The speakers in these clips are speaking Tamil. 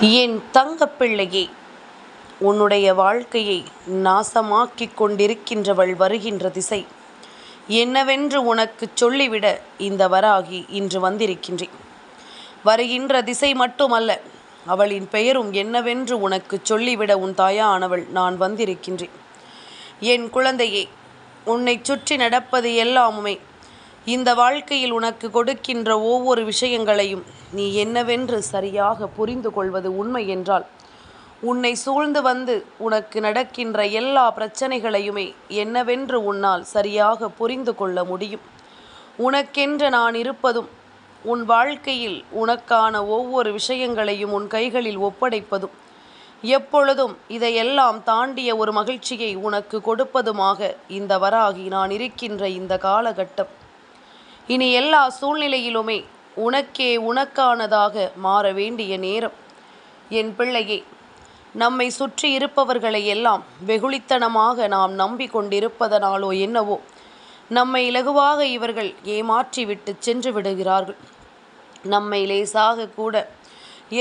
என் தங்கப்பிள்ளையே, உன்னுடைய வாழ்க்கையை நாசமாக்கிக் கொண்டிருக்கின்றவள் வருகின்ற திசை என்னவென்று உனக்கு சொல்லிவிட இந்த வராகி இன்று வந்திருக்கின்றேன். வருகின்ற திசை மட்டுமல்ல, அவளின் பெயரும் என்னவென்று உனக்கு சொல்லிவிட உன் தாயானவள் நான் வந்திருக்கின்றேன். என் குழந்தையே, உன்னை சுற்றி நடப்பது எல்லாமுமே இந்த வாழ்க்கையில் உனக்கு கொடுக்கின்ற ஒவ்வொரு விஷயங்களையும் நீ என்னவென்று சரியாக புரிந்து கொள்வது உண்மை என்றால், உன்னை சூழ்ந்து வந்து உனக்கு நடக்கின்ற எல்லா பிரச்சனைகளையுமே என்னவென்று உன்னால் சரியாக புரிந்து கொள்ள முடியும். உனக்கென்று நான் இருப்பதும், உன் வாழ்க்கையில் உனக்கான ஒவ்வொரு விஷயங்களையும் உன் கைகளில் ஒப்படைப்பதும், எப்பொழுதும் இதையெல்லாம் தாண்டிய ஒரு மகிழ்ச்சியை உனக்கு கொடுப்பதுமாக இந்த வராகி நான் இருக்கின்ற இந்த காலகட்டம் இனி எல்லா சூழ்நிலையிலுமே உனக்கே உனக்கானதாக மாற வேண்டிய நேரம். என் பிள்ளையே, நம்மை சுற்றி இருப்பவர்களை எல்லாம் வெகுளித்தனமாக நாம் நம்பிக்கொண்டிருப்பதனாலோ என்னவோ நம்மை இலகுவாக இவர்கள் ஏமாற்றிவிட்டு சென்று விடுகிறார்கள். நம்மை லேசாக கூட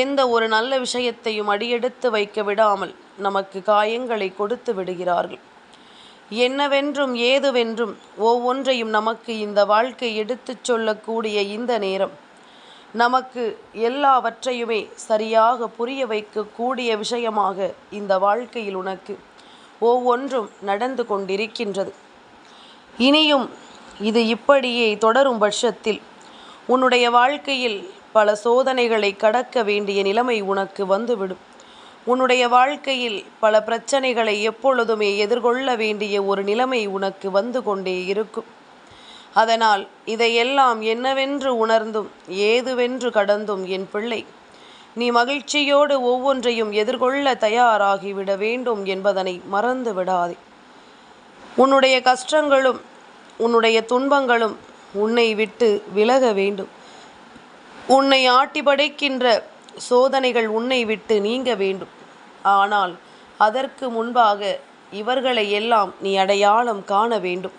எந்த ஒரு நல்ல விஷயத்தையும் அடியெடுத்து வைக்க விடாமல் நமக்கு காயங்களை கொடுத்து விடுகிறார்கள். என்னவென்றும் ஏதுவென்றும் ஒவ்வொன்றையும் நமக்கு இந்த வாழ்க்கை எடுத்துச் சொல்லக்கூடிய இந்த நேரம் நமக்கு எல்லாவற்றையுமே சரியாக புரிய வைக்கக்கூடிய விஷயமாக இந்த வாழ்க்கையில் உனக்கு ஒவ்வொன்றும் நடந்து கொண்டிருக்கின்றது. இனியும் இது இப்படியே தொடரும் பட்சத்தில் உன்னுடைய வாழ்க்கையில் பல சோதனைகளை கடக்க வேண்டிய நிலைமை உனக்கு வந்துவிடும். உன்னுடைய வாழ்க்கையில் பல பிரச்சனைகளை எப்பொழுதுமே எதிர்கொள்ள வேண்டிய ஒரு நிலைமை உனக்கு வந்து கொண்டே இருக்கும். அதனால் இதையெல்லாம் என்னவென்று உணர்ந்தும் ஏதுவென்று கடந்தும் என் பிள்ளை, நீ மகிழ்ச்சியோடு ஒவ்வொன்றையும் எதிர்கொள்ள தயாராகிவிட வேண்டும் என்பதனை மறந்து விடாதே. உன்னுடைய கஷ்டங்களும் உன்னுடைய துன்பங்களும் உன்னை விட்டு விலக வேண்டும். உன்னை ஆட்டி படைக்கின்ற சோதனைகள் உன்னை விட்டு நீங்க வேண்டும். ஆனால் அதற்கு முன்பாக இவர்களை எல்லாம் நீ அடையாளம் காண வேண்டும்.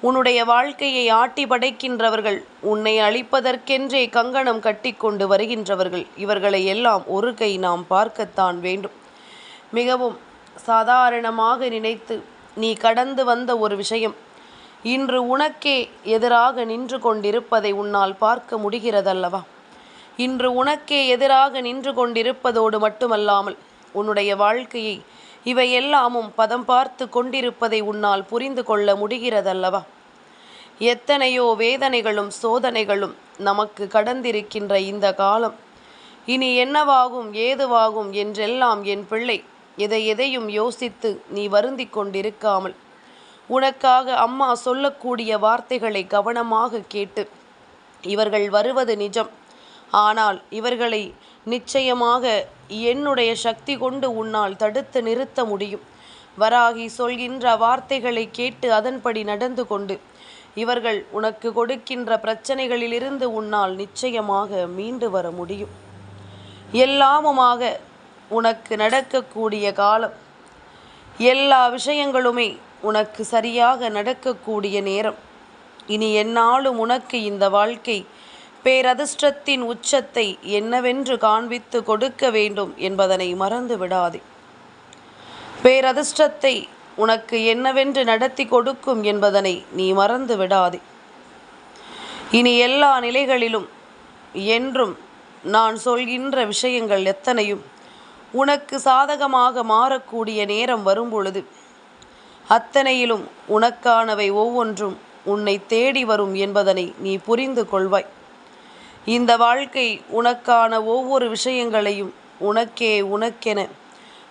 உன்னுடைய வாழ்க்கையை ஆட்டி படைக்கின்றவர்கள், உன்னை அழிப்பதற்கென்றே கங்கணம் கட்டிக்கொண்டு வருகின்றவர்கள், இவர்களை எல்லாம் ஒரு கை நாம் பார்க்கத்தான் வேண்டும். மிகவும் சாதாரணமாக நினைத்து நீ கடந்து வந்த ஒரு விஷயம் இன்று உனக்கே எதிராக நின்று கொண்டிருப்பதை உன்னால் பார்க்க முடிகிறதல்லவா? இன்று உனக்கே எதிராக நின்று கொண்டிருப்பதோடு மட்டுமல்லாமல் உன்னுடைய வாழ்க்கையை இவையெல்லாமும் பதம் பார்த்து கொண்டிருப்பதை உன்னால் புரிந்து கொள்ள முடிகிறதல்லவா? எத்தனையோ வேதனைகளும் சோதனைகளும் நமக்கு கடந்திருக்கின்ற இந்த காலம் இனி என்னவாகும் ஏதுவாகும் என்றெல்லாம் என் பிள்ளை எதையும் யோசித்து நீ வருந்தி கொண்டிருக்காமல், உனக்காக அம்மா சொல்லக்கூடிய வார்த்தைகளை கவனமாக கேட்டு, இவர்கள் வருவது நிஜம், ஆனால் இவர்களை நிச்சயமாக என்னுடைய சக்தி கொண்டு உன்னால் தடுத்து நிறுத்த முடியும். வராகி சொல்கின்ற வார்த்தைகளை கேட்டு அதன்படி நடந்து கொண்டு இவர்கள் உனக்கு கொடுக்கின்ற பிரச்சனைகளிலிருந்து உன்னால் நிச்சயமாக மீண்டு வர முடியும். எல்லாமுமாக உனக்கு நடக்கக்கூடிய காலம், எல்லா விஷயங்களுமே உனக்கு சரியாக நடக்கக்கூடிய நேரம். இனி எந்நாளும் உனக்கு இந்த வாழ்க்கை பேரதிர்ஷ்டத்தின் உச்சத்தை என்னவென்று காண்பித்து கொடுக்க வேண்டும் என்பதனை மறந்து விடாதே. பேரதிர்ஷ்டத்தை உனக்கு என்னவென்று நடத்தி கொடுக்கும் என்பதனை நீ மறந்து விடாதே. இனி எல்லா நிலைகளிலும் என்றும் நான் சொல்கின்ற விஷயங்கள் எத்தனையும் உனக்கு சாதகமாக மாறக்கூடிய நேரம் வரும்பொழுது அத்தனையிலும் உனக்கானவை ஒவ்வொன்றும் உன்னை தேடி வரும் என்பதனை நீ புரிந்து கொள்வாய். இந்த வாழ்க்கை உனக்கான ஒவ்வொரு விஷயங்களையும் உனக்கென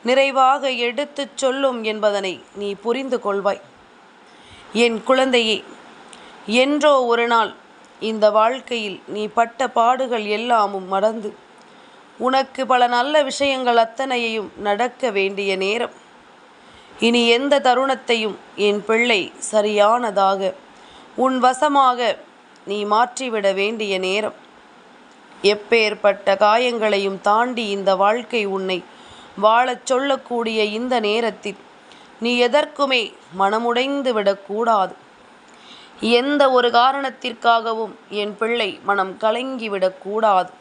நிறைவாக எடுத்துச் சொல்லும் என்பதனை நீ புரிந்து கொள்வாய். என் குழந்தையே, என்றோ ஒரு நாள் இந்த வாழ்க்கையில் நீ பட்ட பாடுகள் எல்லாமும் மறந்து உனக்கு பல நல்ல விஷயங்கள் அத்தனையையும் நடக்க வேண்டிய நேரம். இனி எந்த தருணத்தையும் என் பிள்ளை சரியானதாக உன் வசமாக நீ மாற்றிவிட வேண்டிய நேரம். எப்பேற்பட்ட காயங்களையும் தாண்டி இந்த வாழ்க்கை உன்னை வாழச் சொல்லக்கூடிய இந்த நேரத்தில் நீ எதற்குமே மனமுடைந்து விடக்கூடாது. எந்த ஒரு காரணத்திற்காகவும் என் பிள்ளை மனம் கலங்கிவிடக்கூடாது.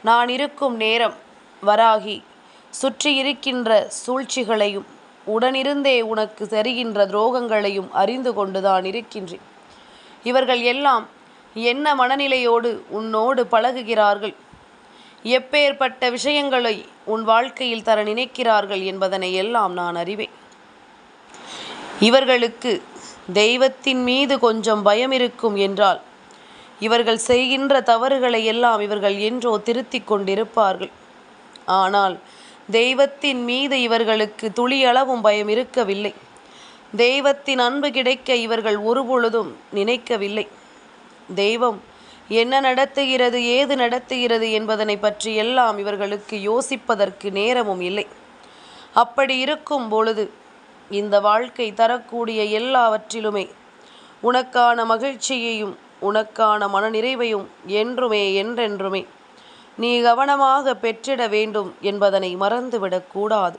நான் இருக்கும் நேரம் வராகி சுற்றி இருக்கின்ற சூழ்ச்சிகளையும் உடனிருந்தே உனக்கு தெரிகின்ற துரோகங்களையும் அறிந்து கொண்டுதான் இருக்கின்றேன். இவர்கள் எல்லாம் என்ன மனநிலையோடு உன்னோடு பழகுகிறார்கள், எப்பேற்பட்ட விஷயங்களை உன் வாழ்க்கையில் தர நினைக்கிறார்கள் என்பதனை எல்லாம் நான் அறிவேன். இவர்களுக்கு தெய்வத்தின் மீது கொஞ்சம் பயம் இருக்கும் என்றால் இவர்கள் செய்கின்ற தவறுகளை எல்லாம் இவர்கள் என்றோ திருத்திக் கொண்டிருப்பார்கள். ஆனால் தெய்வத்தின் மீது இவர்களுக்கு துளியளவும் பயம் இருக்கவில்லை. தெய்வத்தின் அன்பு கிடைக்க இவர்கள் ஒருபொழுதும் நினைக்கவில்லை. தெய்வம் என்ன நடத்துகிறது, ஏது நடத்துகிறது என்பதனை பற்றி எல்லாம் இவர்களுக்கு யோசிப்பதற்கு நேரமும் இல்லை. அப்படி இருக்கும் பொழுது இந்த வாழ்க்கை தரக்கூடிய எல்லாவற்றிலுமே உனக்கான மகிழ்ச்சியையும் உனக்கான மனநிறைவையும் என்றென்றுமே நீ கவனமாக பெற்றிட வேண்டும் என்பதனை மறந்துவிடக்கூடாது.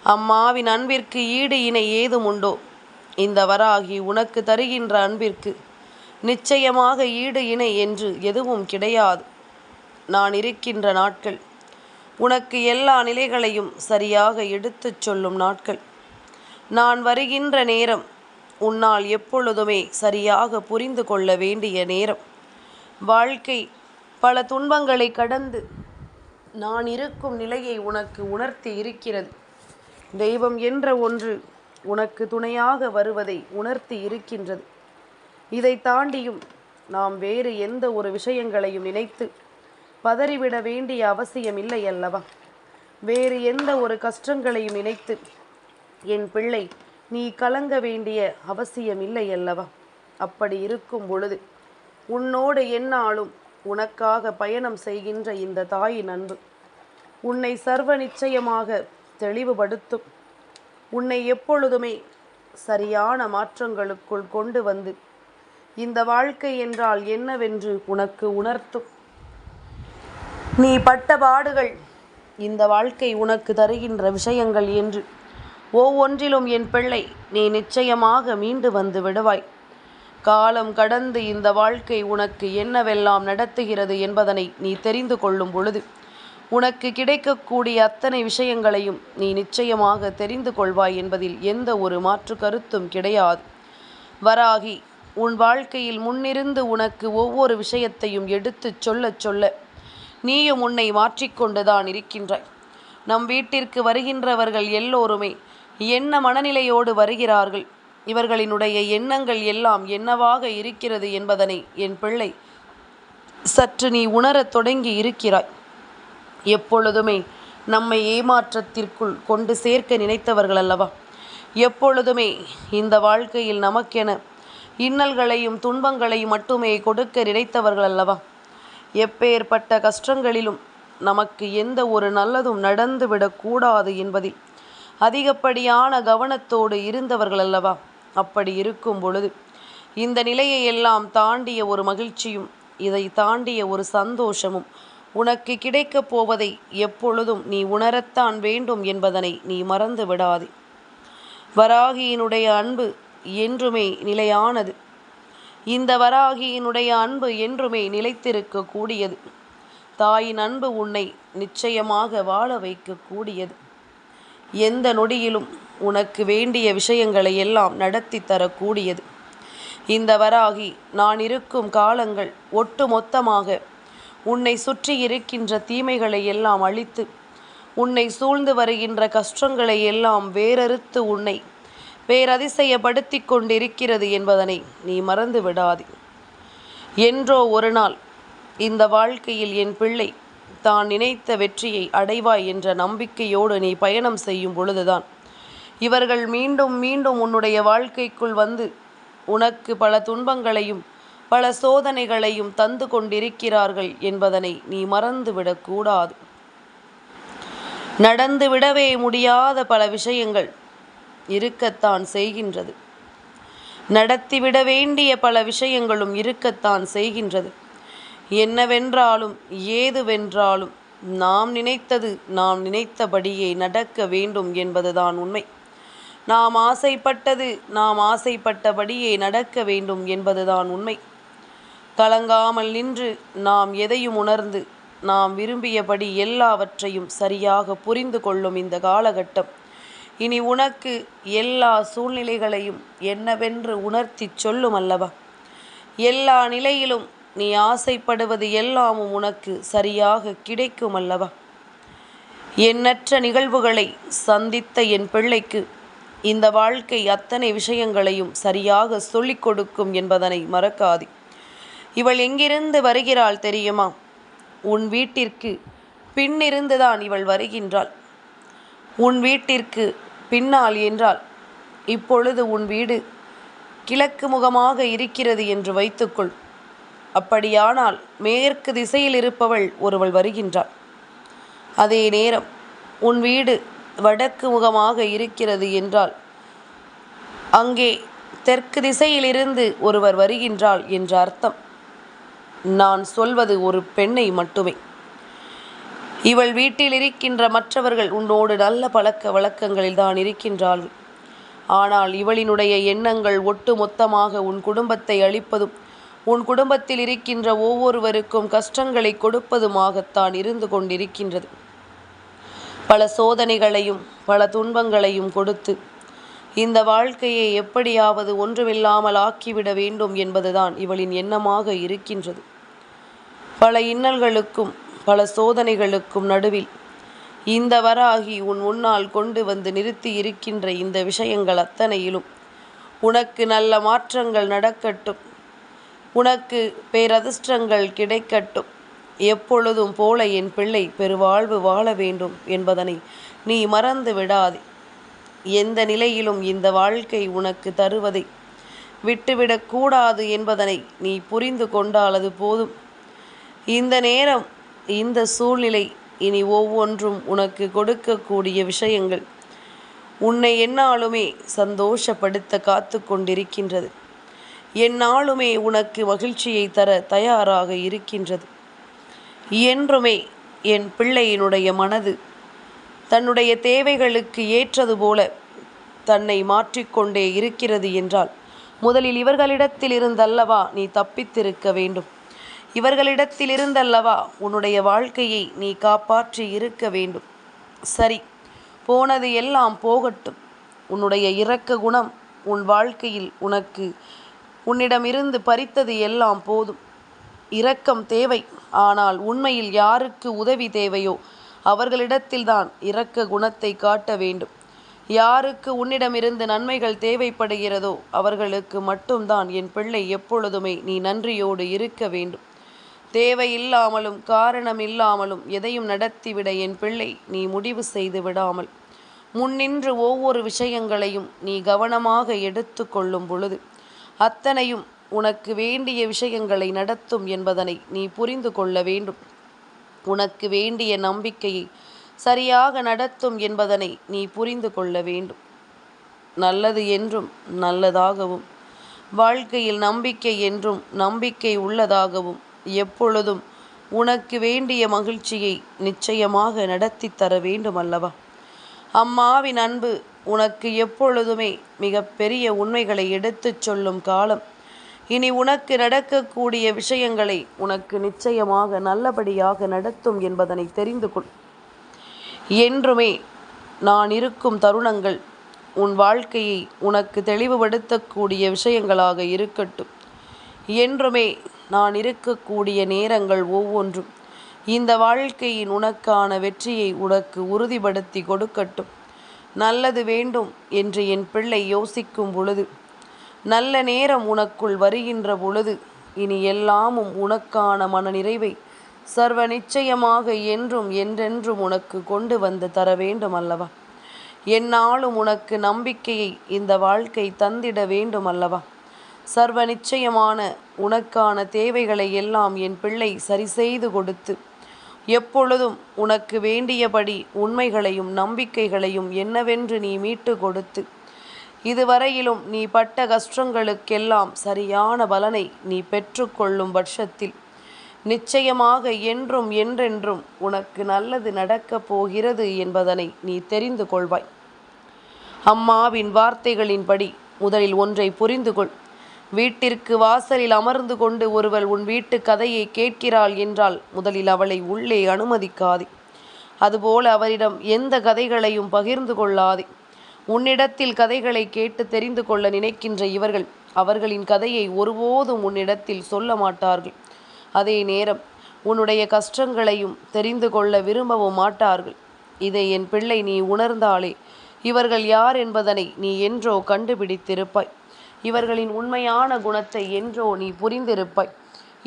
அம்மாவின் அன்பிற்கு ஈடு இணை ஏதும் உண்டோ? இந்த வராகி உனக்கு தருகின்ற அன்பிற்கு நிச்சயமாக ஈடு இணை என்று எதுவும் கிடையாது. நான் இருக்கின்ற நாட்கள் உனக்கு எல்லா நிலைகளையும் சரியாக எடுத்துச் சொல்லும் நாட்கள். நான் வருகின்ற நேரம் உன்னால் எப்பொழுதுமே சரியாக புரிந்து கொள்ள வேண்டிய நேரம். வாழ்க்கை பல துன்பங்களை கடந்து நான் இருக்கும் நிலையை உனக்கு உணர்த்தி இருக்கிறது. தெய்வம் என்ற ஒன்று உனக்கு துணையாக வருவதை உணர்த்தி இருக்கின்றது. இதை தாண்டியும் நாம் வேறு எந்த ஒரு விஷயங்களையும் நினைத்து பதறிவிட வேண்டிய அவசியம் இல்லை அல்லவா? வேறு எந்த ஒரு கஷ்டங்களையும் நினைத்து என் பிள்ளை நீ கலங்க வேண்டிய அவசியம் இல்லை அல்லவா? அப்படி இருக்கும் பொழுது உன்னோடு எந்நாளும் உனக்காக பயணம் செய்கின்ற இந்த தாயின் அன்பு உன்னை சர்வ நிச்சயமாக தெளிவுபடுத்தும். உன்னை எப்பொழுதுமே சரியான மாற்றங்களுக்குள் கொண்டு வந்து இந்த வாழ்க்கை என்றால் என்னவென்று உனக்கு உணர்த்தும். நீ பட்ட பாடுகள், இந்த வாழ்க்கை உனக்கு தருகின்ற விஷயங்கள் என்று ஒவ்வொன்றிலும் என் பிள்ளை நீ நிச்சயமாக மீண்டு வந்து விடுவாய். காலம் கடந்து இந்த வாழ்க்கை உனக்கு என்னவெல்லாம் நடத்துகிறது என்பதனை நீ தெரிந்து கொள்ளும் பொழுது உனக்கு கிடைக்கக்கூடிய அத்தனை விஷயங்களையும் நீ நிச்சயமாக தெரிந்து கொள்வாய் என்பதில் எந்த ஒரு மாற்று கருத்தும் கிடையாது. வராகி உன் வாழ்க்கையில் முன்னிருந்து உனக்கு ஒவ்வொரு விஷயத்தையும் எடுத்து சொல்ல நீயும் உன்னை மாற்றிக்கொண்டுதான் இருக்கின்றாய். நம் வீட்டிற்கு வருகின்றவர்கள் எல்லோருமே என்ன மனநிலையோடு வருகிறார்கள், இவர்களினுடைய எண்ணங்கள் எல்லாம் என்னவாக இருக்கிறது என்பதனை என் பிள்ளை சற்று நீ உணரத் தொடங்கி இருக்கிறாய். எப்பொழுதுமே நம்மை ஏமாற்றத்திற்குள் கொண்டு சேர்க்க நினைத்தவர்கள் அல்லவா? எப்பொழுதுமே இந்த வாழ்க்கையில் நமக்கென இன்னல்களையும் துன்பங்களையும் மட்டுமே கொடுக்க நினைத்தவர்கள் அல்லவா? எப்பேற்பட்ட கஷ்டங்களிலும் நமக்கு எந்த ஒரு நல்லதும் நடந்துவிடக்கூடாது என்பதில் அதிகப்படியான கவனத்தோடு இருந்தவர்கள் அல்லவா? அப்படி இருக்கும் பொழுது இந்த நிலையை எல்லாம் தாண்டிய ஒரு மகிழ்ச்சியும் இதை தாண்டிய ஒரு சந்தோஷமும் உனக்கு கிடைக்கப் போவதை எப்பொழுதும் நீ உணரத்தான் வேண்டும் என்பதனை நீ மறந்து விடாதே. வராகியினுடைய அன்பு என்றுமே நிலையானது. இந்த வராகியினுடைய அன்பு என்றுமே நிலைத்திருக்க கூடியது. தாயின் அன்பு உன்னை நிச்சயமாக வாழ வைக்கக்கூடியது. எந்த நொடியிலும் உனக்கு வேண்டிய விஷயங்களை எல்லாம் நடத்தி தரக்கூடியது. இந்த வராகி நான் இருக்கும் காலங்கள் ஒட்டு மொத்தமாக உன்னை சுற்றி இருக்கின்ற தீமைகளை எல்லாம் அழித்து உன்னை சூழ்ந்து வருகின்ற கஷ்டங்களை எல்லாம் வேறறுத்து உன்னை பேரதிசயப்படுத்தி கொண்டிருக்கிறது என்பதனை நீ மறந்து விடாதே. என்றோ ஒரு நாள் இந்த வாழ்க்கையில் என் பிள்ளை தான் நினைத்த வெற்றியை அடைவாய் என்ற நம்பிக்கையோடு நீ பயணம் செய்யும் பொழுதுதான் இவர்கள் மீண்டும் மீண்டும் உன்னுடைய வாழ்க்கைக்குள் வந்து உனக்கு பல துன்பங்களையும் பல சோதனைகளையும் தந்து கொண்டிருக்கிறார்கள் என்பதனை நீ மறந்துவிடக்கூடாது. நடந்துவிடவே முடியாத பல விஷயங்கள் இருக்கத்தான் செய்கின்றது. நடத்திவிட வேண்டிய பல விஷயங்களும் இருக்கத்தான் செய்கின்றது. என்னவென்றாலும் ஏதுவென்றாலும் நாம் நினைத்தது நாம் நினைத்தபடியே நடக்க வேண்டும் என்பதுதான் உண்மை. நாம் ஆசைப்பட்டது நாம் ஆசைப்பட்டபடியே நடக்க வேண்டும் என்பதுதான் உண்மை. கலங்காமல் நின்று நாம் எதையும் உணர்ந்து நாம் விரும்பியபடி எல்லாவற்றையும் சரியாக புரிந்து கொள்ளும் இந்த காலகட்டம் இனி உனக்கு எல்லா சூழ்நிலைகளையும் என்னவென்று உணர்த்தி சொல்லும் அல்லவா? எல்லா நிலையிலும் நீ ஆசைப்படுவது எல்லாமும் உனக்கு சரியாக கிடைக்கும் அல்லவா? எண்ணற்ற நிகழ்வுகளை சந்தித்த என் பிள்ளைக்கு இந்த வாழ்க்கை அத்தனை விஷயங்களையும் சரியாக சொல்லிக் கொடுக்கும் என்பதனை மறக்காதே. இவள் எங்கிருந்து வருகிறாள் தெரியுமா? உன் வீட்டிற்கு பின்னிருந்துதான் இவள் வருகின்றாள். உன் வீட்டிற்கு பின்னால் என்றால் இப்பொழுது உன் வீடு கிழக்கு முகமாக இருக்கிறது என்று வைத்துக்கொள். அப்படியானால் மேற்கு திசையில் இருப்பவள் ஒருவள் வருகின்றாள். அதே நேரம் உன் வீடு வடக்கு முகமாக இருக்கிறது என்றால் அங்கே தெற்கு திசையிலிருந்து ஒருவர் வருகின்றாள் என்ற அர்த்தம். நான் சொல்வது ஒரு பெண்ணை மட்டுமே. இவள் வீட்டில் இருக்கின்ற மற்றவர்கள் உன்னோடு நல்ல பழக்க வழக்கங்களில் தான் இருக்கின்றார்கள். ஆனால் இவளினுடைய எண்ணங்கள் ஒட்டு மொத்தமாக உன் குடும்பத்தை அழிப்பதும் உன் குடும்பத்தில் இருக்கின்ற ஒவ்வொருவருக்கும் கஷ்டங்களை கொடுப்பதுமாகத்தான் இருந்து கொண்டிருக்கின்றது. பல சோதனைகளையும் பல துன்பங்களையும் கொடுத்து இந்த வாழ்க்கையை எப்படியாவது ஒன்றுமில்லாமல் ஆக்கிவிட வேண்டும் என்பதுதான் இவளின் எண்ணமாக இருக்கின்றது. பல இன்னல்களுக்கும் பல சோதனைகளுக்கும் நடுவில் இந்த வராகி உன் முன்னால் கொண்டு வந்து நிறுத்தி இருக்கின்ற இந்த விஷயங்கள் அத்தனையிலும் உனக்கு நல்ல மாற்றங்கள் நடக்கட்டும், உனக்கு பேரதிர்ஷ்டங்கள் கிடைக்கட்டும், எப்பொழுதும் போல என் பிள்ளை பெருவாழ்வு வாழ வேண்டும் என்பதனை நீ மறந்து விடாதே. எந்த நிலையிலும் இந்த வாழ்க்கை உனக்கு தருவதை விட்டுவிடக்கூடாது என்பதனை நீ புரிந்து கொண்டால் அது போதும். இந்த நேரம் இந்த சூழ்நிலை இனி ஒவ்வொன்றும் உனக்கு கொடுக்கக்கூடிய விஷயங்கள் உன்னை எந்நாளுமே சந்தோஷப்படுத்த காத்து கொண்டிருக்கின்றது. எந்நாளுமே உனக்கு மகிழ்ச்சியை தர தயாராக இருக்கின்றது. என்றுமே என் பிள்ளையினுடைய மனது தன்னுடைய தேவைகளுக்கு ஏற்றது போல தன்னை மாற்றிக்கொண்டே இருக்கிறது என்றால் முதலில் இவர்களிடத்தில் இருந்தல்லவா நீ தப்பித்திருக்க வேண்டும். இவர்களிடத்தில் இருந்தல்லவா உன்னுடைய வாழ்க்கையை நீ காப்பாற்றி இருக்க வேண்டும். சரி, போனது எல்லாம் போகட்டும். உன்னுடைய இரக்க குணம் உன் வாழ்க்கையில் உன்னிடமிருந்து பறித்தது எல்லாம் போதும். இரக்கம் தேவை, ஆனால் உண்மையில் யாருக்கு உதவி தேவையோ அவர்களிடத்தில்தான் இரக்க குணத்தை காட்ட வேண்டும். யாருக்கு உன்னிடமிருந்து நன்மைகள் தேவைப்படுகிறதோ அவர்களுக்கு மட்டும்தான் என் பிள்ளை எப்பொழுதுமே நீ நன்றியோடு இருக்க வேண்டும். தேவையில்லாமலும் காரணமில்லாமலும் எதையும் நடத்திவிட என் பிள்ளை நீ முடிவு செய்து விடாமல் முன்னின்று ஒவ்வொரு விஷயங்களையும் நீ கவனமாக எடுத்து கொள்ளும் பொழுது அத்தனையும் உனக்கு வேண்டிய விஷயங்களை நடத்தும் என்பதனை நீ புரிந்து கொள்ள வேண்டும். உனக்கு வேண்டிய நம்பிக்கையை சரியாக நடத்தும் என்பதனை நீ புரிந்து கொள்ள வேண்டும். நல்லது என்றும் நல்லதாகவும், வாழ்க்கையில் நம்பிக்கை என்றும் நம்பிக்கை உள்ளதாகவும், எப்பொழுதும் உனக்கு வேண்டிய மகிழ்ச்சியை நிச்சயமாக நடத்தி தர வேண்டும் அல்லவா? அம்மாவின் அன்பு உனக்கு எப்பொழுதுமே மிக பெரிய உண்மைகளை எடுத்துச் சொல்லும் காலம் இனி உனக்கு நடக்கக்கூடிய விஷயங்களை உனக்கு நிச்சயமாக நல்லபடியாக நடத்தும் என்பதனை தெரிந்து கொள். என்றுமே நான் இருக்கும் தருணங்கள் உன் வாழ்க்கையை உனக்கு தெளிவுபடுத்தக்கூடிய விஷயங்களாக இருக்கட்டும். என்றுமே நான் இருக்கக்கூடிய நேரங்கள் ஒவ்வொன்றும் இந்த வாழ்க்கையின் உனக்கான வெற்றியை உனக்கு உறுதிப்படுத்தி கொடுக்கட்டும். நல்லது வேண்டும் என்று என் பிள்ளை யோசிக்கும் பொழுது, நல்ல நேரம் உனக்குள் வருகின்ற பொழுது இனி எல்லாமும் உனக்கான மனநிறைவை சர்வ நிச்சயமாக என்றும் என்றென்றும் உனக்கு கொண்டு வந்து தர வேண்டும் அல்லவா? எந்நாளும் உனக்கு நம்பிக்கையை இந்த வாழ்க்கை தந்திட வேண்டும் அல்லவா? சர்வ நிச்சயமான உனக்கான தேவைகளை எல்லாம் என் பிள்ளை சரி செய்து கொடுத்து எப்பொழுதும் உனக்கு வேண்டியபடி உண்மைகளையும் நம்பிக்கைகளையும் என்னவென்று நீ மீட்டு கொடுத்து இதுவரையிலும் நீ பட்ட கஷ்டங்களுக்கெல்லாம் சரியான பலனை நீ பெற்றுக்கொள்ளும் பட்சத்தில் நிச்சயமாக என்றும் என்றென்றும் உனக்கு நல்லது நடக்கப் போகிறது என்பதனை நீ தெரிந்து கொள்வாய். அம்மாவின் வார்த்தைகளின்படி முதலில் ஒன்றை புரிந்து கொள். வீட்டிற்கு வாசலில் அமர்ந்து கொண்டு ஒருவள் உன் வீட்டு கதையை கேட்கிறாள் என்றால் முதலில் அவளை உள்ளே அனுமதிக்காதே. அதுபோல அவரிடம் எந்த கதைகளையும் பகிர்ந்து கொள்ளாதே. உன்னிடத்தில் கதைகளை கேட்டு தெரிந்து கொள்ள நினைக்கின்ற இவர்கள் அவர்களின் கதையை ஒருபோதும் உன்னிடத்தில் சொல்ல மாட்டார்கள். அதே நேரம் உன்னுடைய கஷ்டங்களையும் தெரிந்து கொள்ள விரும்பவும் மாட்டார்கள். இதை என் பிள்ளை நீ உணர்ந்தாலே இவர்கள் யார் என்பதனை நீ என்றோ கண்டுபிடித்திருப்பாய். இவர்களின் உண்மையான குணத்தை என்றோ நீ புரிந்திருப்பாய்.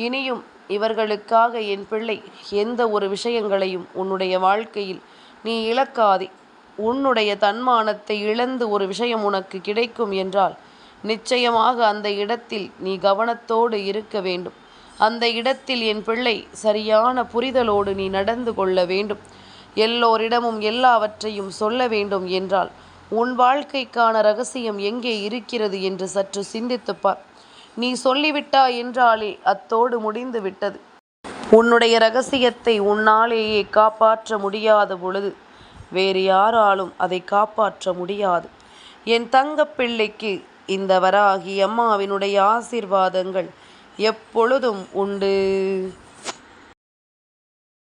இனியும் இவர்களுக்காக என் பிள்ளை எந்த ஒரு விஷயங்களையும் உன்னுடைய வாழ்க்கையில் நீ இழக்காதே. உன்னுடைய தன்மானத்தை இழந்து ஒரு விஷயம் உனக்கு கிடைக்கும் என்றால் நிச்சயமாக அந்த இடத்தில் நீ கவனத்தோடு இருக்க வேண்டும். அந்த இடத்தில் என் பிள்ளை சரியான புரிதலோடு நீ நடந்து கொள்ள வேண்டும். எல்லோரிடமும் எல்லாவற்றையும் சொல்ல வேண்டும் என்றால் உன் வாழ்க்கைக்கான ரகசியம் எங்கே இருக்கிறது என்று சற்று சிந்தித்துப்பார். நீ சொல்லிவிட்டாய் என்றாலே அத்தோடு முடிந்து விட்டது. உன்னுடைய ரகசியத்தை உன்னாலேயே காப்பாற்ற முடியாத பொழுது வேறு யாராலும் அதை காப்பாற்ற முடியாது. என் தங்கப்பிள்ளைக்கு இந்த வராகி அம்மாவினுடைய ஆசீர்வாதங்கள் எப்பொழுதும் உண்டு.